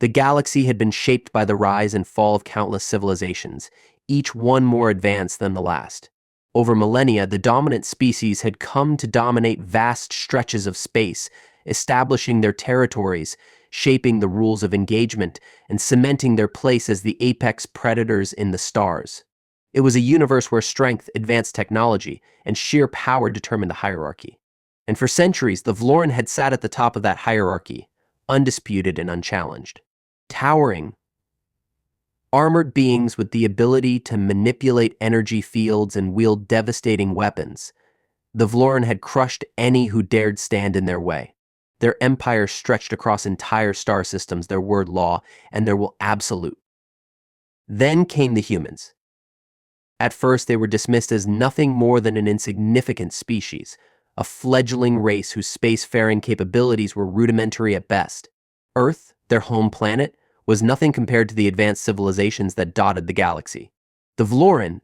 The galaxy had been shaped by the rise and fall of countless civilizations, each one more advanced than the last. Over millennia, the dominant species had come to dominate vast stretches of space, establishing their territories, shaping the rules of engagement, and cementing their place as the apex predators in the stars. It was a universe where strength, advanced technology, and sheer power determined the hierarchy. And for centuries, the Vlorin had sat at the top of that hierarchy, undisputed and unchallenged. Towering, armored beings with the ability to manipulate energy fields and wield devastating weapons, the Vlorin had crushed any who dared stand in their way. Their empire stretched across entire star systems, their word law, and their will absolute. Then came the humans. At first, they were dismissed as nothing more than an insignificant species, a fledgling race whose spacefaring capabilities were rudimentary at best. Earth, their home planet, was nothing compared to the advanced civilizations that dotted the galaxy. The Vlorin,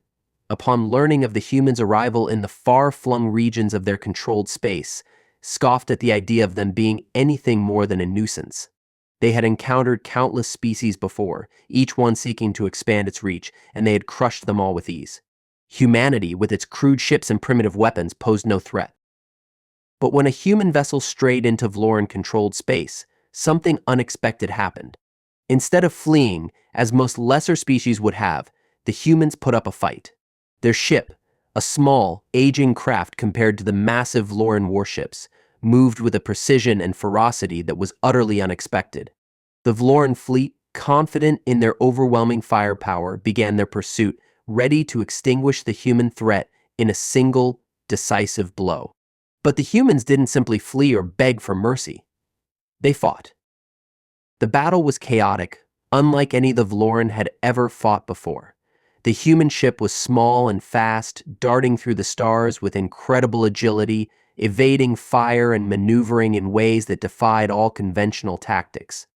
upon learning of the humans' arrival in the far-flung regions of their controlled space, scoffed at the idea of them being anything more than a nuisance. They had encountered countless species before, each one seeking to expand its reach, and they had crushed them all with ease. Humanity, with its crude ships and primitive weapons, posed no threat. But when a human vessel strayed into Vlorin-controlled space, something unexpected happened. Instead of fleeing, as most lesser species would have, the humans put up a fight. Their ship, a small, aging craft compared to the massive Vlorin warships, moved with a precision and ferocity that was utterly unexpected. The Vlorin fleet, confident in their overwhelming firepower, began their pursuit, ready to extinguish the human threat in a single, decisive blow. But the humans didn't simply flee or beg for mercy. They fought. The battle was chaotic, unlike any the Vlorin had ever fought before. The human ship was small and fast, darting through the stars with incredible agility, evading fire and maneuvering in ways that defied all conventional tactics.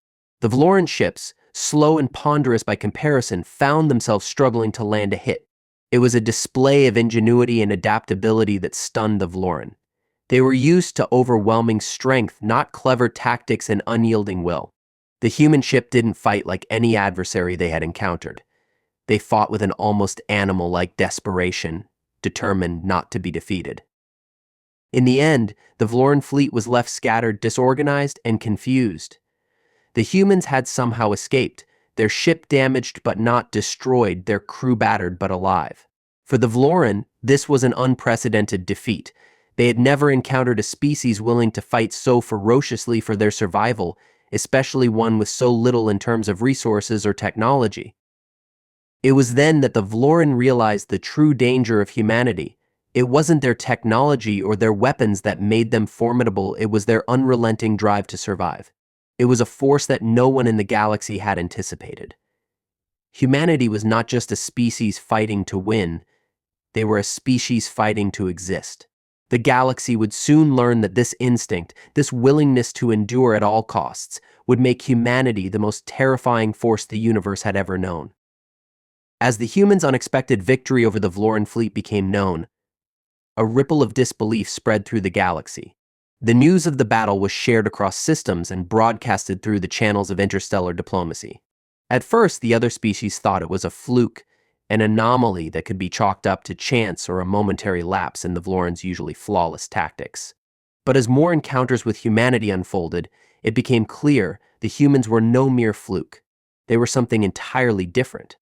The Vlorin ships, slow and ponderous by comparison, found themselves struggling to land a hit. It was a display of ingenuity and adaptability that stunned the Vlorin. They were used to overwhelming strength, not clever tactics and unyielding will. The human ship didn't fight like any adversary they had encountered. They fought with an almost animal-like desperation, determined not to be defeated. In the end, the Vlorin fleet was left scattered, disorganized, and confused. The humans had somehow escaped, their ship damaged but not destroyed, their crew battered but alive. For the Vlorin, this was an unprecedented defeat. They had never encountered a species willing to fight so ferociously for their survival, especially one with so little in terms of resources or technology. It was then that the Vlorin realized the true danger of humanity. It wasn't their technology or their weapons that made them formidable, it was their unrelenting drive to survive. It was a force that no one in the galaxy had anticipated. Humanity was not just a species fighting to win, they were a species fighting to exist. The galaxy would soon learn that this instinct, this willingness to endure at all costs, would make humanity the most terrifying force the universe had ever known. As the humans' unexpected victory over the Vlorin fleet became known, a ripple of disbelief spread through the galaxy. The news of the battle was shared across systems and broadcasted through the channels of interstellar diplomacy. At first, the other species thought it was a fluke, an anomaly that could be chalked up to chance or a momentary lapse in the Vlorin's usually flawless tactics. But as more encounters with humanity unfolded, it became clear the humans were no mere fluke. They were something entirely different.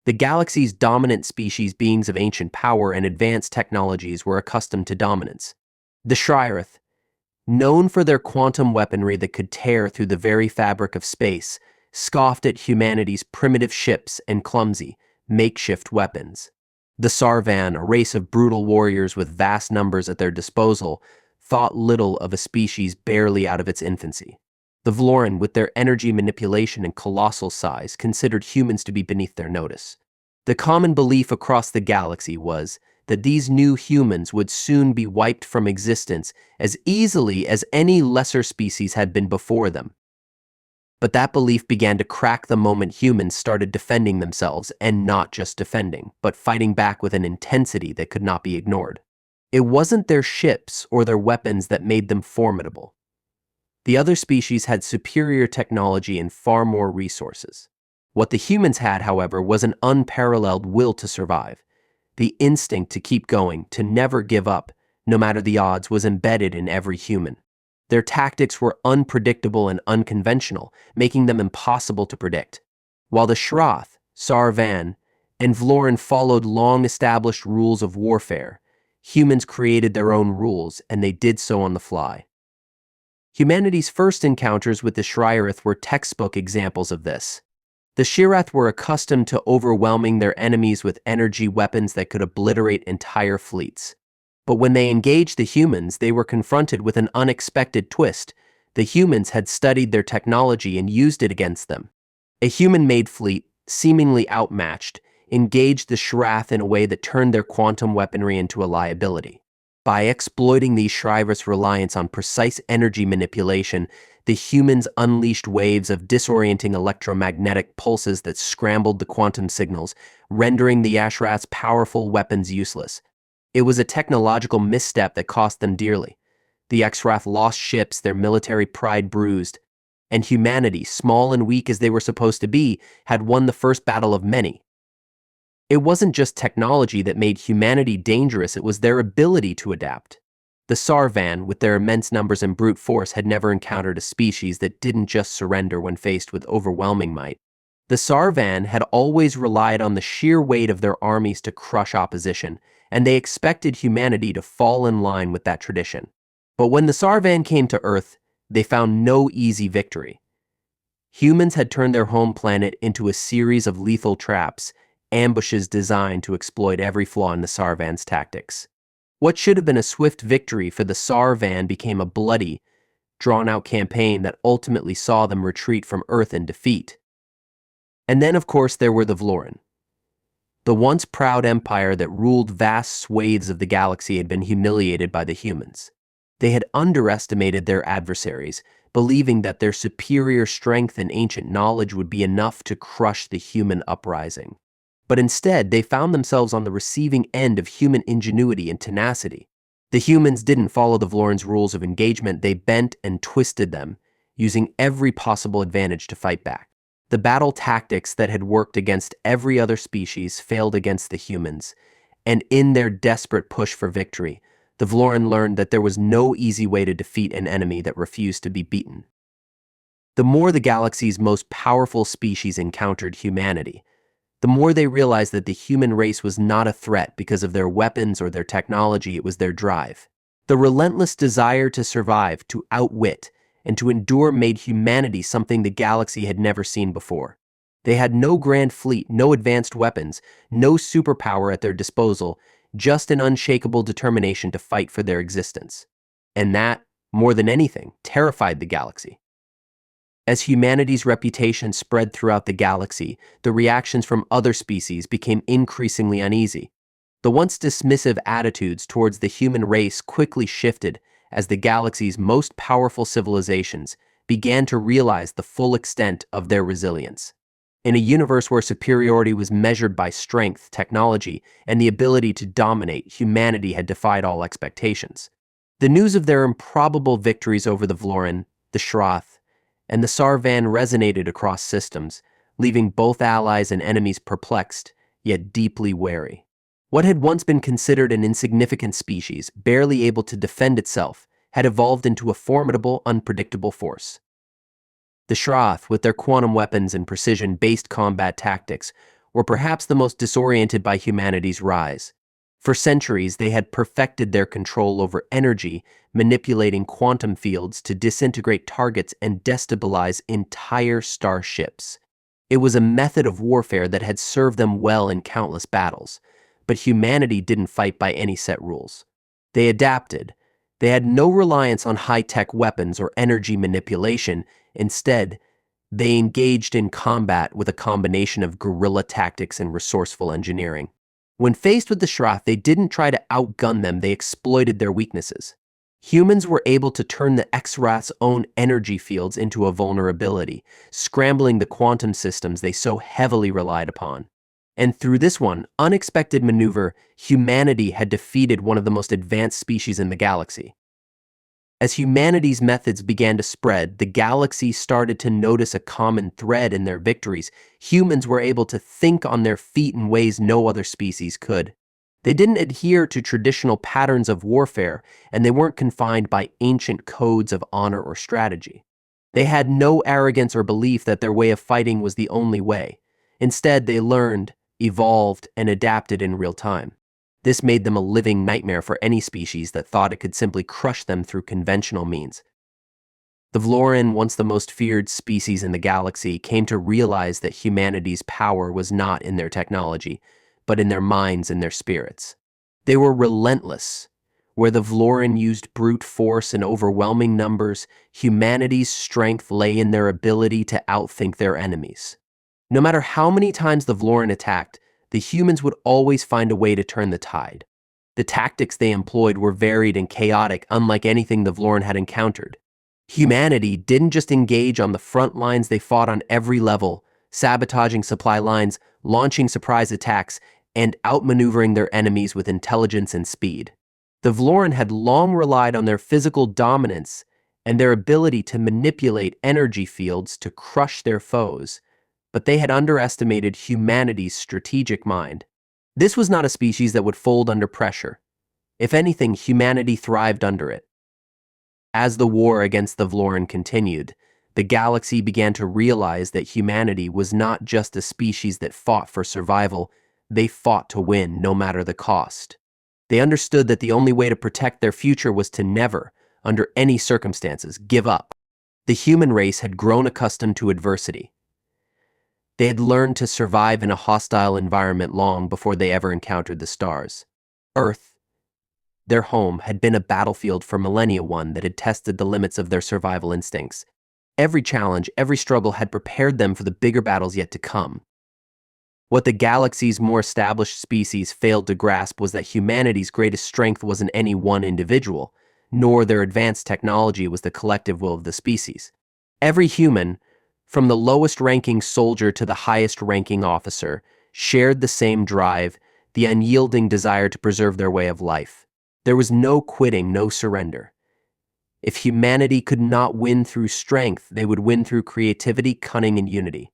The galaxy's dominant species, beings of ancient power and advanced technologies, were accustomed to dominance. The Xyrath, known for their quantum weaponry that could tear through the very fabric of space, scoffed at humanity's primitive ships and clumsy, makeshift weapons. The Sar'van, a race of brutal warriors with vast numbers at their disposal, thought little of a species barely out of its infancy. The Vlorin, with their energy manipulation and colossal size, considered humans to be beneath their notice. The common belief across the galaxy was that these new humans would soon be wiped from existence as easily as any lesser species had been before them. But that belief began to crack the moment humans started defending themselves, and not just defending, but fighting back with an intensity that could not be ignored. It wasn't their ships or their weapons that made them formidable. The other species had superior technology and far more resources. What the humans had, however, was an unparalleled will to survive. The instinct to keep going, to never give up, no matter the odds, was embedded in every human. Their tactics were unpredictable and unconventional, making them impossible to predict. While the Xyrath, Sar'van, and Vlorin followed long-established rules of warfare, humans created their own rules, and they did so on the fly. Humanity's first encounters with the Xyrath were textbook examples of this. The Xyrath were accustomed to overwhelming their enemies with energy weapons that could obliterate entire fleets. But when they engaged the humans, they were confronted with an unexpected twist. The humans had studied their technology and used it against them. A human-made fleet, seemingly outmatched, engaged the Xyrath in a way that turned their quantum weaponry into a liability. By exploiting these Xyrath's reliance on precise energy manipulation, the humans unleashed waves of disorienting electromagnetic pulses that scrambled the quantum signals, rendering the Xyrath's powerful weapons useless. It was a technological misstep that cost them dearly. The Xyrath lost ships, their military pride bruised, and humanity, small and weak as they were supposed to be, had won the first battle of many. It wasn't just technology that made humanity dangerous, it was their ability to adapt. The Sar'van, with their immense numbers and brute force, had never encountered a species that didn't just surrender when faced with overwhelming might. The Sar'van had always relied on the sheer weight of their armies to crush opposition, and they expected humanity to fall in line with that tradition. But when the Sar'van came to Earth, they found no easy victory. Humans had turned their home planet into a series of lethal traps, ambushes designed to exploit every flaw in the Sar'van's tactics. What should have been a swift victory for the Sar'van became a bloody, drawn-out campaign that ultimately saw them retreat from Earth in defeat. And then, of course, there were the Vlorin. The once proud empire that ruled vast swathes of the galaxy had been humiliated by the humans. They had underestimated their adversaries, believing that their superior strength and ancient knowledge would be enough to crush the human uprising. But instead, they found themselves on the receiving end of human ingenuity and tenacity. The humans didn't follow the Vlorin's rules of engagement, they bent and twisted them, using every possible advantage to fight back. The battle tactics that had worked against every other species failed against the humans, and in their desperate push for victory, the Vlorin learned that there was no easy way to defeat an enemy that refused to be beaten. The more the galaxy's most powerful species encountered humanity, the more they realized that the human race was not a threat because of their weapons or their technology, it was their drive. The relentless desire to survive, to outwit, and to endure made humanity something the galaxy had never seen before. They had no grand fleet, no advanced weapons, no superpower at their disposal, just an unshakable determination to fight for their existence. And that, more than anything, terrified the galaxy. As humanity's reputation spread throughout the galaxy, the reactions from other species became increasingly uneasy. The once dismissive attitudes towards the human race quickly shifted as the galaxy's most powerful civilizations began to realize the full extent of their resilience. In a universe where superiority was measured by strength, technology, and the ability to dominate, humanity had defied all expectations. The news of their improbable victories over the Vlorin, the Xyrath, and the Sar'van resonated across systems, leaving both allies and enemies perplexed, yet deeply wary. What had once been considered an insignificant species, barely able to defend itself, had evolved into a formidable, unpredictable force. The Xyrath, with their quantum weapons and precision-based combat tactics, were perhaps the most disoriented by humanity's rise. For centuries, they had perfected their control over energy, manipulating quantum fields to disintegrate targets and destabilize entire starships. It was a method of warfare that had served them well in countless battles, but humanity didn't fight by any set rules. They adapted. They had no reliance on high-tech weapons or energy manipulation. Instead, they engaged in combat with a combination of guerrilla tactics and resourceful engineering. When faced with the Xyrath, they didn't try to outgun them, they exploited their weaknesses. Humans were able to turn the Xyrath's own energy fields into a vulnerability, scrambling the quantum systems they so heavily relied upon. And through this unexpected maneuver, humanity had defeated one of the most advanced species in the galaxy. As humanity's methods began to spread, the galaxy started to notice a common thread in their victories. Humans were able to think on their feet in ways no other species could. They didn't adhere to traditional patterns of warfare, and they weren't confined by ancient codes of honor or strategy. They had no arrogance or belief that their way of fighting was the only way. Instead, they learned, evolved, and adapted in real time. This made them a living nightmare for any species that thought it could simply crush them through conventional means. The Vlorin, once the most feared species in the galaxy, came to realize that humanity's power was not in their technology, but in their minds and their spirits. They were relentless. Where the Vlorin used brute force and overwhelming numbers, humanity's strength lay in their ability to outthink their enemies. No matter how many times the Vlorin attacked, the humans would always find a way to turn the tide. The tactics they employed were varied and chaotic, unlike anything the Vlorin had encountered. Humanity didn't just engage on the front lines, they fought on every level, sabotaging supply lines, launching surprise attacks, and outmaneuvering their enemies with intelligence and speed. The Vlorin had long relied on their physical dominance and their ability to manipulate energy fields to crush their foes, but they had underestimated humanity's strategic mind. This was not a species that would fold under pressure. If anything, humanity thrived under it. As the war against the Vlorin continued, the galaxy began to realize that humanity was not just a species that fought for survival, they fought to win no matter the cost. They understood that the only way to protect their future was to never, under any circumstances, give up. The human race had grown accustomed to adversity. They had learned to survive in a hostile environment long before they ever encountered the stars. Earth, their home, had been a battlefield for millennia, one that had tested the limits of their survival instincts. Every challenge, every struggle had prepared them for the bigger battles yet to come. What the galaxy's more established species failed to grasp was that humanity's greatest strength wasn't any one individual, nor their advanced technology was the collective will of the species. Every human, from the lowest-ranking soldier to the highest-ranking officer, shared the same drive, the unyielding desire to preserve their way of life. There was no quitting, no surrender. If humanity could not win through strength, they would win through creativity, cunning, and unity.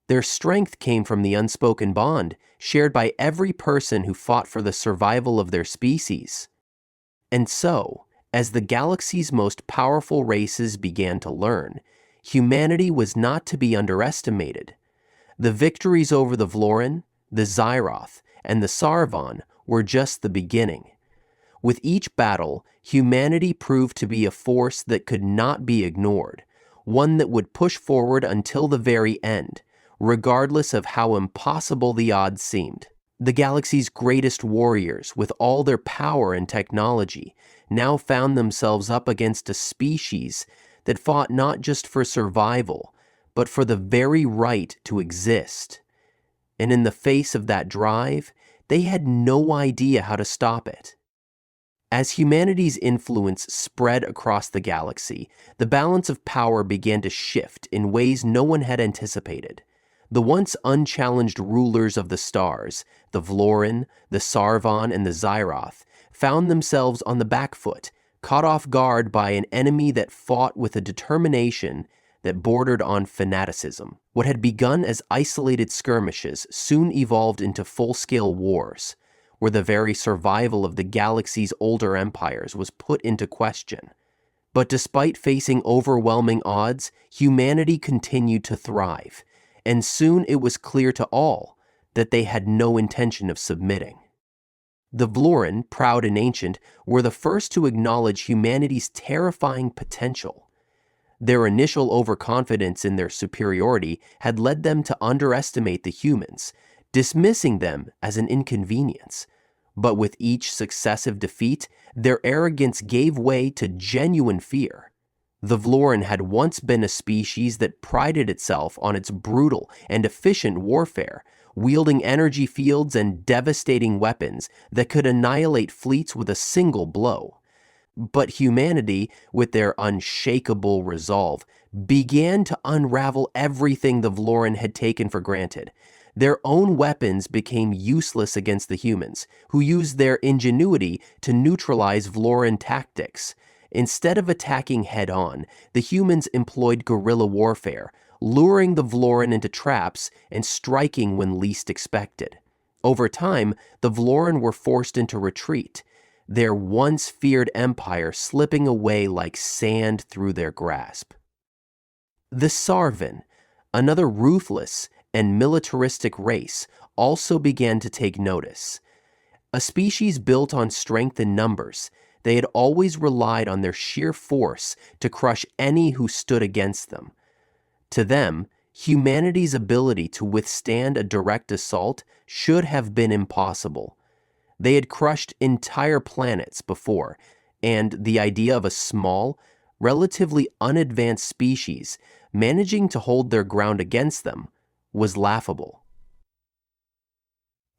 Their strength came from the unspoken bond shared by every person who fought for the survival of their species. And so, as the galaxy's most powerful races began to learn, humanity was not to be underestimated. The victories over the Vlorin, the Xyrath, and the Sar'van were just the beginning. With each battle, humanity proved to be a force that could not be ignored, one that would push forward until the very end, regardless of how impossible the odds seemed. The galaxy's greatest warriors, with all their power and technology, now found themselves up against a species that fought not just for survival, but for the very right to exist. And in the face of that drive, they had no idea how to stop it. As humanity's influence spread across the galaxy, the balance of power began to shift in ways no one had anticipated. The once unchallenged rulers of the stars, the Vlorin, the Sar'van, and the Xyrath, found themselves on the back foot, caught off guard by an enemy that fought with a determination that bordered on fanaticism. What had begun as isolated skirmishes soon evolved into full-scale wars, where the very survival of the galaxy's older empires was put into question. But despite facing overwhelming odds, humanity continued to thrive, and soon it was clear to all that they had no intention of submitting. The Vlorin, proud and ancient, were the first to acknowledge humanity's terrifying potential. Their initial overconfidence in their superiority had led them to underestimate the humans, dismissing them as an inconvenience. But with each successive defeat, their arrogance gave way to genuine fear. The Vlorin had once been a species that prided itself on its brutal and efficient warfare, wielding energy fields and devastating weapons that could annihilate fleets with a single blow. But humanity, with their unshakable resolve, began to unravel everything the Vlorin had taken for granted. Their own weapons became useless against the humans, who used their ingenuity to neutralize Vlorin tactics. Instead of attacking head-on, the humans employed guerrilla warfare, luring the Vlorin into traps and striking when least expected. Over time, the Vlorin were forced into retreat, their once feared empire slipping away like sand through their grasp. The Sar'van, another ruthless and militaristic race, also began to take notice. A species built on strength in numbers, they had always relied on their sheer force to crush any who stood against them. To them, humanity's ability to withstand a direct assault should have been impossible. They had crushed entire planets before, and the idea of a small, relatively unadvanced species managing to hold their ground against them was laughable.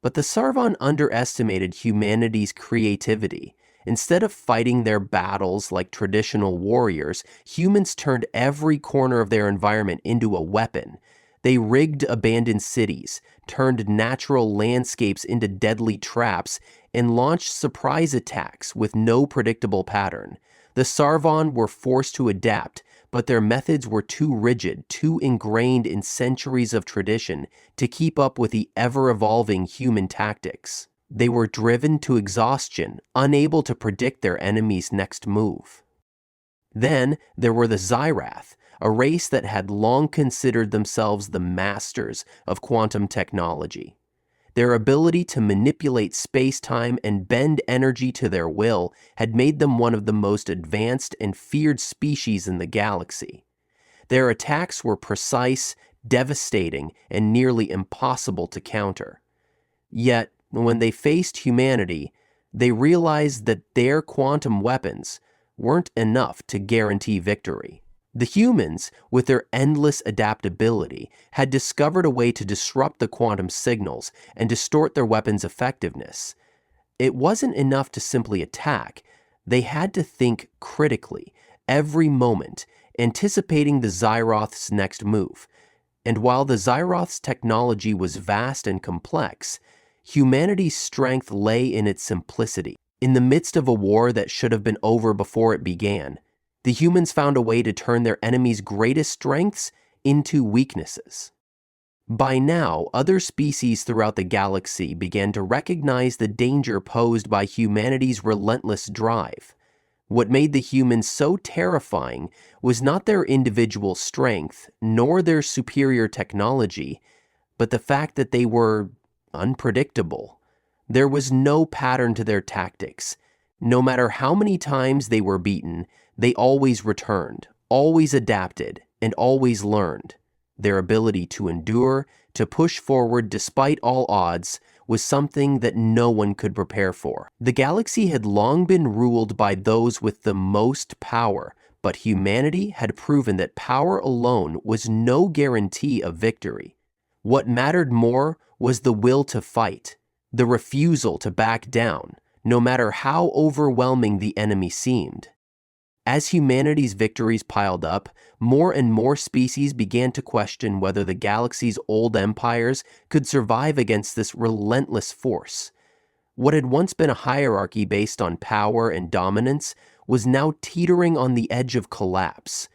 But the Sar'van underestimated humanity's creativity. Instead of fighting their battles like traditional warriors, humans turned every corner of their environment into a weapon. They rigged abandoned cities, turned natural landscapes into deadly traps, and launched surprise attacks with no predictable pattern. The Sar'van were forced to adapt, but their methods were too rigid, too ingrained in centuries of tradition to keep up with the ever-evolving human tactics. They were driven to exhaustion, unable to predict their enemy's next move. Then there were the Xyrath, a race that had long considered themselves the masters of quantum technology. Their ability to manipulate space-time and bend energy to their will had made them one of the most advanced and feared species in the galaxy. Their attacks were precise, devastating, and nearly impossible to counter. Yet, when they faced humanity, they realized that their quantum weapons weren't enough to guarantee victory. The humans, with their endless adaptability, had discovered a way to disrupt the quantum signals and distort their weapons' effectiveness. It wasn't enough to simply attack. They had to think critically, every moment, anticipating the Xyrath's next move. And while the Xyrath's technology was vast and complex, humanity's strength lay in its simplicity. In the midst of a war that should have been over before it began, the humans found a way to turn their enemies' greatest strengths into weaknesses. By now, other species throughout the galaxy began to recognize the danger posed by humanity's relentless drive. What made the humans so terrifying was not their individual strength, nor their superior technology, but the fact that they were unpredictable. There was no pattern to their tactics. No matter how many times they were beaten, they always returned, always adapted, and always learned. Their ability to endure, to push forward despite all odds, was something that no one could prepare for. The galaxy had long been ruled by those with the most power, but humanity had proven that power alone was no guarantee of victory. What mattered more was the will to fight, the refusal to back down, no matter how overwhelming the enemy seemed. As humanity's victories piled up, more and more species began to question whether the galaxy's old empires could survive against this relentless force. What had once been a hierarchy based on power and dominance was now teetering on the edge of collapse.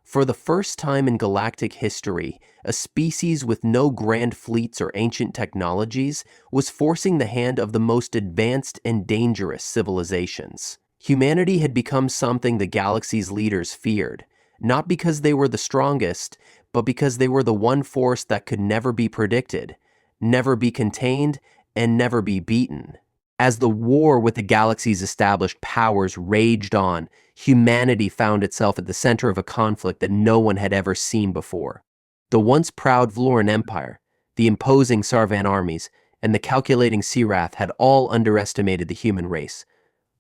For the first time in galactic history, a species with no grand fleets or ancient technologies was forcing the hand of the most advanced and dangerous civilizations. Humanity had become something the galaxy's leaders feared, not because they were the strongest, but because they were the one force that could never be predicted, never be contained, and never be beaten. As the war with the galaxy's established powers raged on, humanity found itself at the center of a conflict that no one had ever seen before. The once proud Vlorin Empire, the imposing Sar'van armies, and the calculating Xyrath had all underestimated the human race,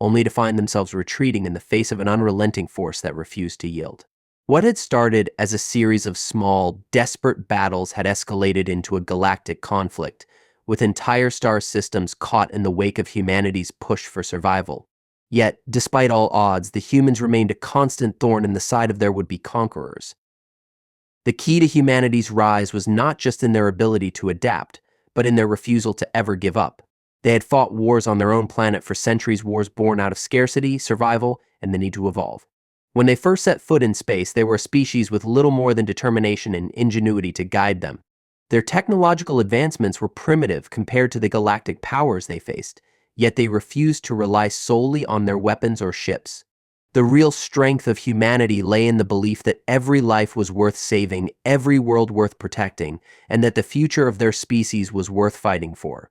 only to find themselves retreating in the face of an unrelenting force that refused to yield. What had started as a series of small, desperate battles had escalated into a galactic conflict, with entire star systems caught in the wake of humanity's push for survival. Yet, despite all odds, the humans remained a constant thorn in the side of their would-be conquerors. The key to humanity's rise was not just in their ability to adapt, but in their refusal to ever give up. They had fought wars on their own planet for centuries, wars born out of scarcity, survival, and the need to evolve. When they first set foot in space, they were a species with little more than determination and ingenuity to guide them. Their technological advancements were primitive compared to the galactic powers they faced, yet they refused to rely solely on their weapons or ships. The real strength of humanity lay in the belief that every life was worth saving, every world worth protecting, and that the future of their species was worth fighting for.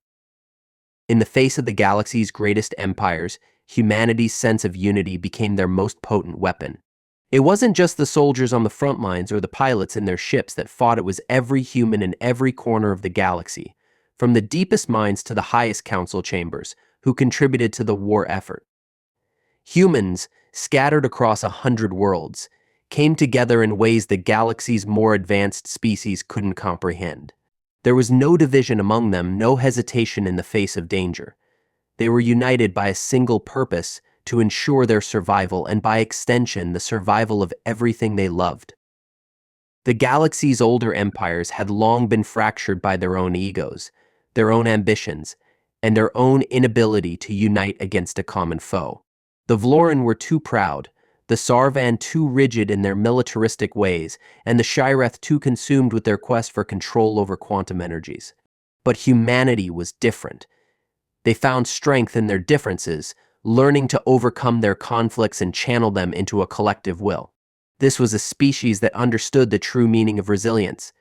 In the face of the galaxy's greatest empires, humanity's sense of unity became their most potent weapon. It wasn't just the soldiers on the front lines or the pilots in their ships that fought, it was every human in every corner of the galaxy, from the deepest minds to the highest council chambers, who contributed to the war effort. Humans, scattered across 100 worlds, came together in ways the galaxy's more advanced species couldn't comprehend. There was no division among them, no hesitation in the face of danger. They were united by a single purpose: to ensure their survival and, by extension, the survival of everything they loved. The galaxy's older empires had long been fractured by their own egos, their own ambitions, and their own inability to unite against a common foe. The Vlorin were too proud, the Sar'van too rigid in their militaristic ways, and the Xyrath too consumed with their quest for control over quantum energies. But humanity was different. They found strength in their differences, learning to overcome their conflicts and channel them into a collective will. This was a species that understood the true meaning of resilience.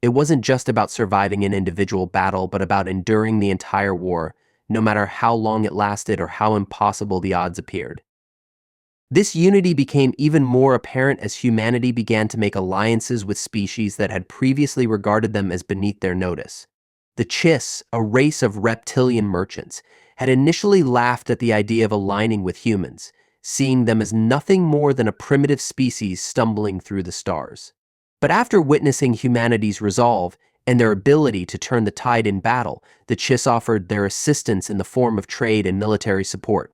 It wasn't just about surviving an individual battle, but about enduring the entire war, no matter how long it lasted or how impossible the odds appeared. This unity became even more apparent as humanity began to make alliances with species that had previously regarded them as beneath their notice. The Chiss, a race of reptilian merchants, had initially laughed at the idea of aligning with humans, seeing them as nothing more than a primitive species stumbling through the stars. But after witnessing humanity's resolve and their ability to turn the tide in battle, the Chiss offered their assistance in the form of trade and military support.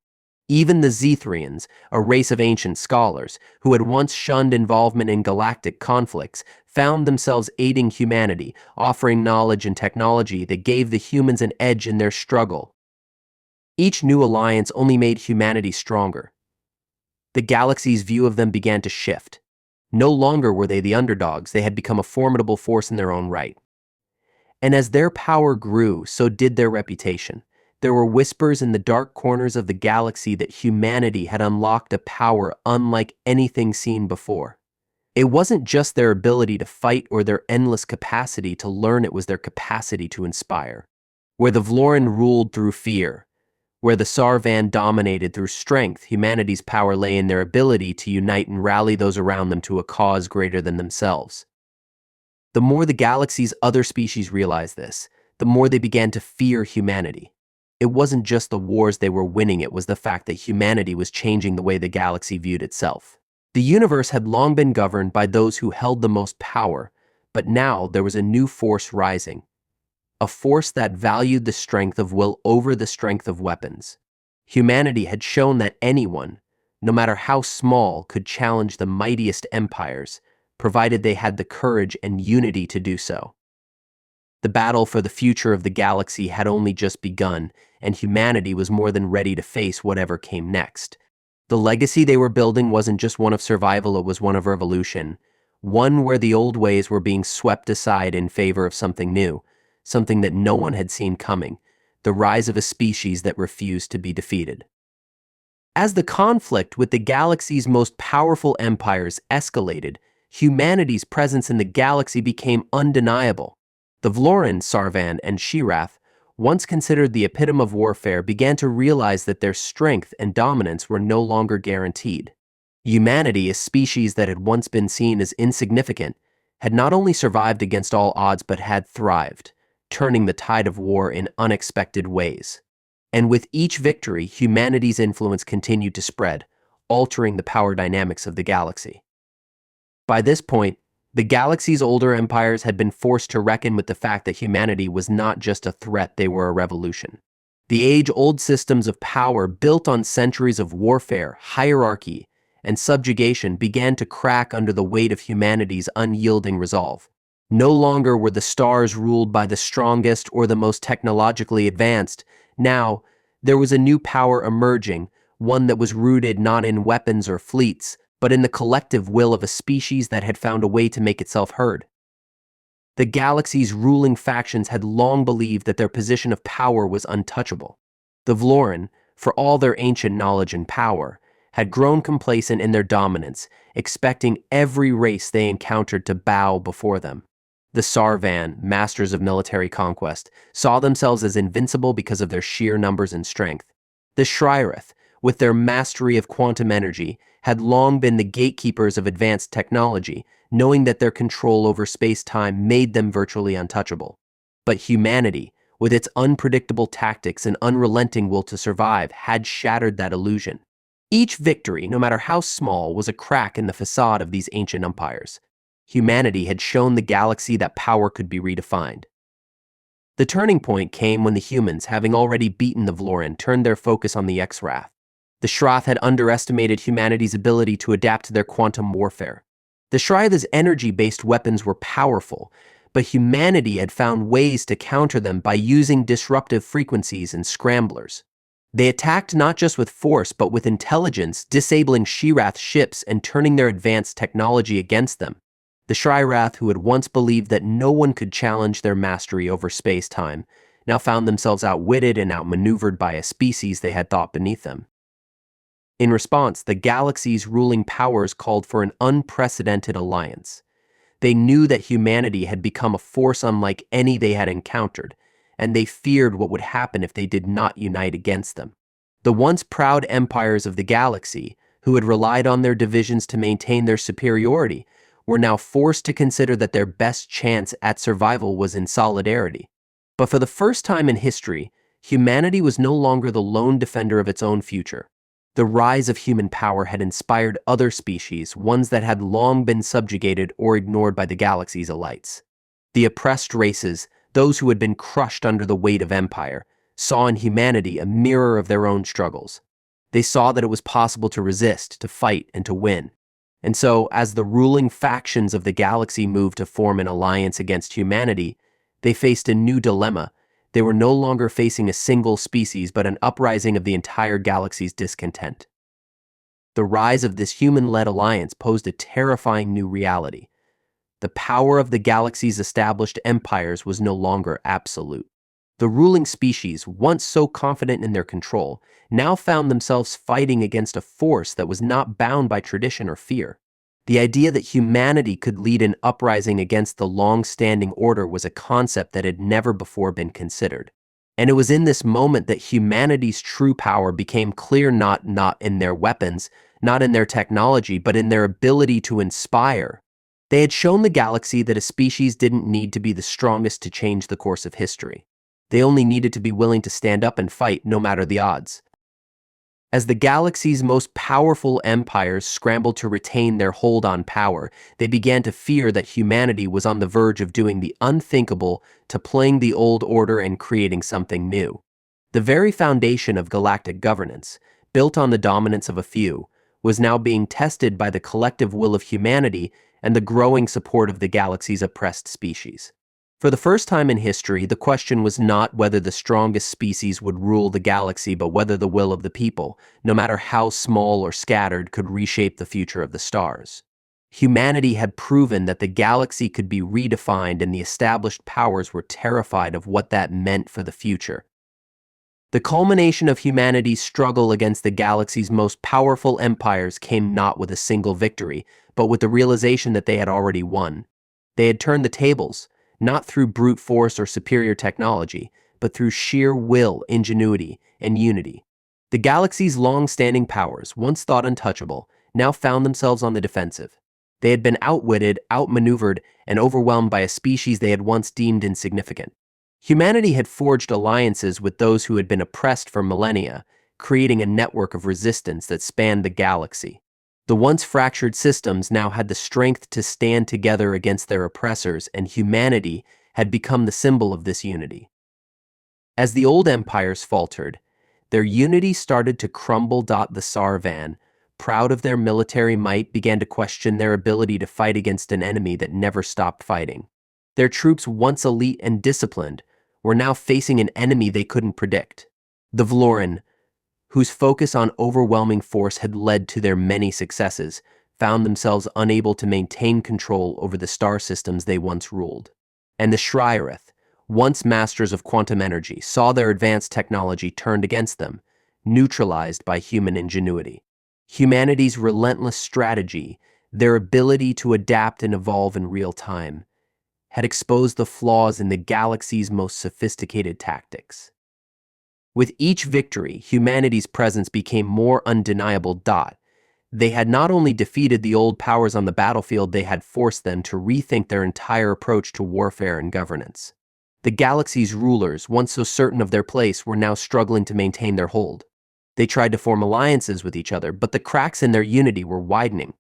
Even the Xyrath, a race of ancient scholars who had once shunned involvement in galactic conflicts, found themselves aiding humanity, offering knowledge and technology that gave the humans an edge in their struggle. Each new alliance only made humanity stronger. The galaxy's view of them began to shift. No longer were they the underdogs, they had become a formidable force in their own right. And as their power grew, so did their reputation. There were whispers in the dark corners of the galaxy that humanity had unlocked a power unlike anything seen before. It wasn't just their ability to fight or their endless capacity to learn, it was their capacity to inspire. Where the Vlorin ruled through fear, where the Sar'van dominated through strength, humanity's power lay in their ability to unite and rally those around them to a cause greater than themselves. The more the galaxy's other species realized this, the more they began to fear humanity. It wasn't just the wars they were winning, it was the fact that humanity was changing the way the galaxy viewed itself. The universe had long been governed by those who held the most power, but now there was a new force rising. A force that valued the strength of will over the strength of weapons. Humanity had shown that anyone, no matter how small, could challenge the mightiest empires, provided they had the courage and unity to do so. The battle for the future of the galaxy had only just begun, and humanity was more than ready to face whatever came next. The legacy they were building wasn't just one of survival, it was one of revolution, one where the old ways were being swept aside in favor of something new, something that no one had seen coming, the rise of a species that refused to be defeated. As the conflict with the galaxy's most powerful empires escalated, humanity's presence in the galaxy became undeniable. The Vlorin, Sar'van, and Xyrath, once considered the epitome of warfare, began to realize that their strength and dominance were no longer guaranteed. Humanity, a species that had once been seen as insignificant, had not only survived against all odds but had thrived, turning the tide of war in unexpected ways. And with each victory, humanity's influence continued to spread, altering the power dynamics of the galaxy. By this point, the galaxy's older empires had been forced to reckon with the fact that humanity was not just a threat, they were a revolution. The age-old systems of power built on centuries of warfare, hierarchy, and subjugation began to crack under the weight of humanity's unyielding resolve. No longer were the stars ruled by the strongest or the most technologically advanced. Now, there was a new power emerging, one that was rooted not in weapons or fleets, but in the collective will of a species that had found a way to make itself heard. The galaxy's ruling factions had long believed that their position of power was untouchable. The Vlorin, for all their ancient knowledge and power, had grown complacent in their dominance, expecting every race they encountered to bow before them. The Sar'van, masters of military conquest, saw themselves as invincible because of their sheer numbers and strength. The Xyrath, with their mastery of quantum energy, had long been the gatekeepers of advanced technology, knowing that their control over space-time made them virtually untouchable. But humanity, with its unpredictable tactics and unrelenting will to survive, had shattered that illusion. Each victory, no matter how small, was a crack in the facade of these ancient empires. Humanity had shown the galaxy that power could be redefined. The turning point came when the humans, having already beaten the Vlorin, turned their focus on the Xyrath. The Xyrath had underestimated humanity's ability to adapt to their quantum warfare. The Xyrath's energy-based weapons were powerful, but humanity had found ways to counter them by using disruptive frequencies and scramblers. They attacked not just with force but with intelligence, disabling Xyrath ships and turning their advanced technology against them. The Xyrath, who had once believed that no one could challenge their mastery over space-time, now found themselves outwitted and outmaneuvered by a species they had thought beneath them. In response, the galaxy's ruling powers called for an unprecedented alliance. They knew that humanity had become a force unlike any they had encountered, and they feared what would happen if they did not unite against them. The once proud empires of the galaxy, who had relied on their divisions to maintain their superiority, were now forced to consider that their best chance at survival was in solidarity. But for the first time in history, humanity was no longer the lone defender of its own future. The rise of human power had inspired other species, ones that had long been subjugated or ignored by the galaxy's elites. The oppressed races, those who had been crushed under the weight of empire, saw in humanity a mirror of their own struggles. They saw that it was possible to resist, to fight, and to win. And so, as the ruling factions of the galaxy moved to form an alliance against humanity, they faced a new dilemma. They were no longer facing a single species, but an uprising of the entire galaxy's discontent. The rise of this human-led alliance posed a terrifying new reality. The power of the galaxy's established empires was no longer absolute. The ruling species, once so confident in their control, now found themselves fighting against a force that was not bound by tradition or fear. The idea that humanity could lead an uprising against the long-standing order was a concept that had never before been considered. And it was in this moment that humanity's true power became clear, not in their weapons, not in their technology, but in their ability to inspire. They had shown the galaxy that a species didn't need to be the strongest to change the course of history. They only needed to be willing to stand up and fight, no matter the odds. As the galaxy's most powerful empires scrambled to retain their hold on power, they began to fear that humanity was on the verge of doing the unthinkable, to playing the old order and creating something new. The very foundation of galactic governance, built on the dominance of a few, was now being tested by the collective will of humanity and the growing support of the galaxy's oppressed species. For the first time in history, the question was not whether the strongest species would rule the galaxy, but whether the will of the people, no matter how small or scattered, could reshape the future of the stars. Humanity had proven that the galaxy could be redefined, and the established powers were terrified of what that meant for the future. The culmination of humanity's struggle against the galaxy's most powerful empires came not with a single victory, but with the realization that they had already won. They had turned the tables, not through brute force or superior technology, but through sheer will, ingenuity, and unity. The galaxy's long-standing powers, once thought untouchable, now found themselves on the defensive. They had been outwitted, outmaneuvered, and overwhelmed by a species they had once deemed insignificant. Humanity had forged alliances with those who had been oppressed for millennia, creating a network of resistance that spanned the galaxy. The once fractured systems now had the strength to stand together against their oppressors, and humanity had become the symbol of this unity. As the old empires faltered, their unity started to crumble. The Sar'van, proud of their military might, began to question their ability to fight against an enemy that never stopped fighting. Their troops, once elite and disciplined, were now facing an enemy they couldn't predict. The Vlorin, whose focus on overwhelming force had led to their many successes, found themselves unable to maintain control over the star systems they once ruled. And the Xyrath, once masters of quantum energy, saw their advanced technology turned against them, neutralized by human ingenuity. Humanity's relentless strategy, their ability to adapt and evolve in real time, had exposed the flaws in the galaxy's most sophisticated tactics. With each victory, humanity's presence became more undeniable. They had not only defeated the old powers on the battlefield, they had forced them to rethink their entire approach to warfare and governance. The galaxy's rulers, once so certain of their place, were now struggling to maintain their hold. They tried to form alliances with each other, but the cracks in their unity were widening.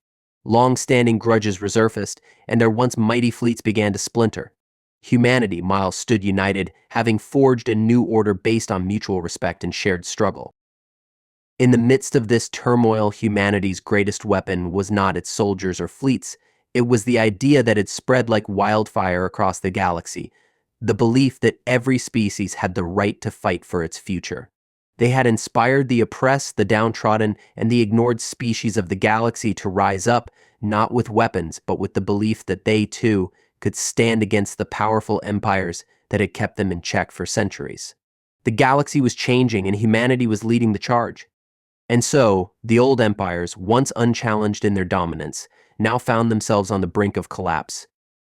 Long-standing grudges resurfaced, and their once mighty fleets began to splinter. Humanity, meanwhile, stood united, having forged a new order based on mutual respect and shared struggle. In the midst of this turmoil, humanity's greatest weapon was not its soldiers or fleets. It was the idea that had spread like wildfire across the galaxy, the belief that every species had the right to fight for its future. They had inspired the oppressed, the downtrodden, and the ignored species of the galaxy to rise up, not with weapons, but with the belief that they, too, could stand against the powerful empires that had kept them in check for centuries. The galaxy was changing, and humanity was leading the charge. And so, the old empires, once unchallenged in their dominance, now found themselves on the brink of collapse.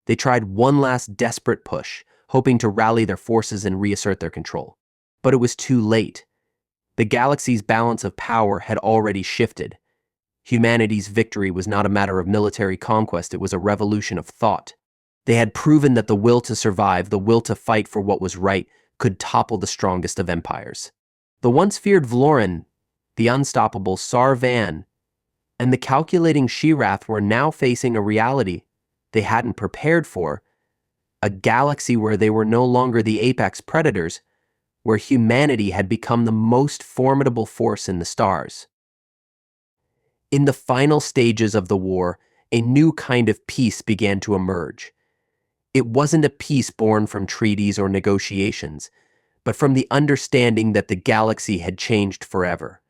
They tried one last desperate push, hoping to rally their forces and reassert their control. But it was too late. The galaxy's balance of power had already shifted. Humanity's victory was not a matter of military conquest, it was a revolution of thought. They had proven that the will to survive, the will to fight for what was right, could topple the strongest of empires. The once feared Vlorin, the unstoppable Sar'van, and the calculating Xyrath were now facing a reality they hadn't prepared for, a galaxy where they were no longer the apex predators, where humanity had become the most formidable force in the stars. In the final stages of the war, a new kind of peace began to emerge. It wasn't a peace born from treaties or negotiations, but from the understanding that the galaxy had changed forever.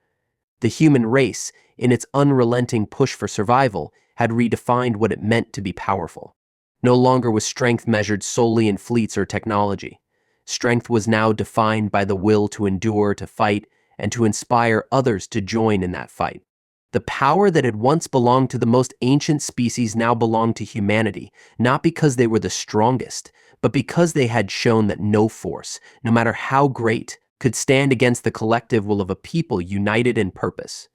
The human race, in its unrelenting push for survival, had redefined what it meant to be powerful. No longer was strength measured solely in fleets or technology. Strength was now defined by the will to endure, to fight, and to inspire others to join in that fight. The power that had once belonged to the most ancient species now belonged to humanity, not because they were the strongest, but because they had shown that no force, no matter how great, could stand against the collective will of a people united in purpose.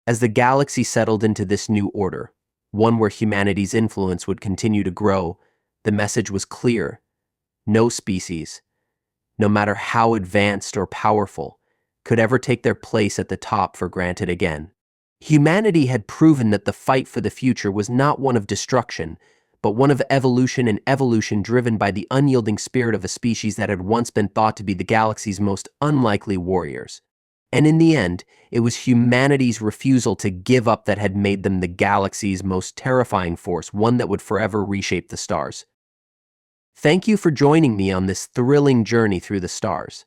As the galaxy settled into this new order, one where humanity's influence would continue to grow, the message was clear. No species, no matter how advanced or powerful, could ever take their place at the top for granted again. Humanity had proven that the fight for the future was not one of destruction, but one of evolution, and evolution driven by the unyielding spirit of a species that had once been thought to be the galaxy's most unlikely warriors. And in the end, it was humanity's refusal to give up that had made them the galaxy's most terrifying force, one that would forever reshape the stars. Thank you for joining me on this thrilling journey through the stars.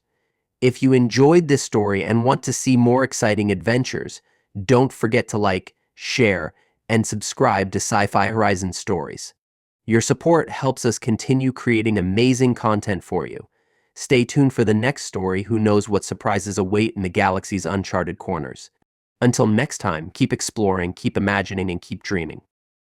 If you enjoyed this story and want to see more exciting adventures, don't forget to like, share, and subscribe to Sci-Fi Horizon Stories. Your support helps us continue creating amazing content for you. Stay tuned for the next story. Who knows what surprises await in the galaxy's uncharted corners. Until next time, keep exploring, keep imagining, and keep dreaming.